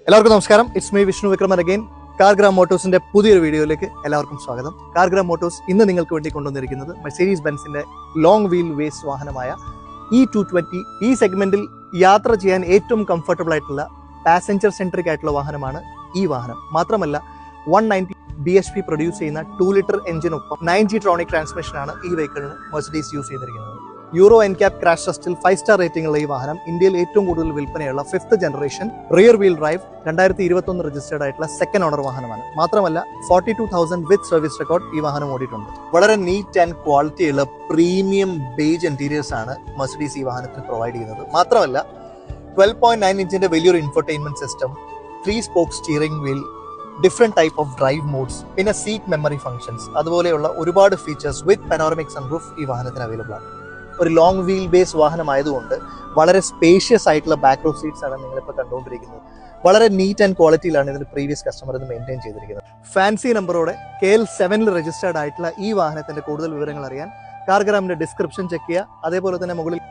എല്ലാവർക്കും നമസ്കാരം. It's me Vishnu Vikraman again. Cargram മോട്ടോഴ്സിന്റെ പുതിയൊരു വീഡിയോയിലേക്ക് എല്ലാവർക്കും സ്വാഗതം. കാർഗ്രാം മോട്ടോഴ്സ് ഇന്ന് നിങ്ങൾക്ക് വേണ്ടി കൊണ്ടുവന്നിരിക്കുന്നത് മെർസിഡീസ് ബെൻസിന്റെ ലോങ് വീൽ വേസ് വാഹനമായ E220. ഈ സെഗ്മെന്റിൽ യാത്ര ചെയ്യാൻ ഏറ്റവും കംഫർട്ടബിൾ ആയിട്ടുള്ള പാസഞ്ചർ സെൻട്രിക് ആയിട്ടുള്ള വാഹനമാണ് ഈ വാഹനം. മാത്രമല്ല 190 bhp പ്രൊഡ്യൂസ് ചെയ്യുന്ന 2 ലിറ്റർ എഞ്ചിനൊപ്പം 9G ട്രോണിക് ട്രാൻസ്മിഷനാണ് ഈ വെഹിക്കിളിന് മെർസിഡീസ് യൂസ് ചെയ്തിരിക്കുന്നത്. യൂറോ NCAP ക്രാഷ് ടെസ്റ്റിൽ 5-star റേറ്റിംഗ് ഉള്ള ഈ വാഹനം ഇന്ത്യയിൽ ഏറ്റവും കൂടുതൽ വിൽപ്പനയുള്ള 5th generation rear wheel drive 2021 registered ആയിട്ടുള്ള സെക്കൻഡ് ഓണർ വാഹനമാണ്. മാത്രമല്ല 42,000 വിത്ത് സർവീസ് റെക്കോർഡ് ഈ വാഹനം ഓടിയിട്ടുണ്ട്. വളരെ നീറ്റ് ആൻഡ് ക്വാളിറ്റി ഉള്ള പ്രീമിയം ബേജ് ഇന്റീരിയേഴ്സ് ആണ് മെർസിഡീസ് ഈ വാഹനത്തിന് പ്രൊവൈഡ് ചെയ്യുന്നത്. മാത്രമല്ല 12.9 ഇഞ്ചിന്റെ വലിയൊരു infotainment system, 3 spoke steering wheel, different type of drive modes, പിന്നെ സീറ്റ് മെമ്മറി ഫംഗ്ഷൻസ്, അതുപോലെയുള്ള ഒരുപാട് ഫീച്ചേഴ്സ് വിത്ത് പനോറമിക് സൺറൂഫ് ഈ വാഹനത്തിന് അവൈലബിൾ ആണ്. ഒരു ലോങ് വീൽ ബേസ് വാഹനമായതുകൊണ്ട് വളരെ സ്പേഷ്യസ് ആയിട്ടുള്ള ബാക്ക് റോ സീറ്റ്സ് ആണ് നിങ്ങളിപ്പോൾ കണ്ടുകൊണ്ടിരിക്കുന്നത്. വളരെ നീറ്റ് ആൻഡ് ക്വാളിറ്റിയിലാണ് ഇതിന്റെ പ്രീവിയസ് കസ്റ്റമർ ഇത് മെയിൻറ്റെയിൻ ചെയ്തിരിക്കുന്നത്. ഫാൻസി നമ്പറോടെ KL7 രജിസ്റ്റേർഡ് ആയിട്ടുള്ള ഈ വാഹനത്തിന്റെ കൂടുതൽ വിവരങ്ങൾ അറിയാൻ കാർഗ്രാമിന്റെ ഡിസ്ക്രിപ്ഷൻ ചെക്ക് ചെയ്യുക. അതേപോലെ തന്നെ മുകളിൽ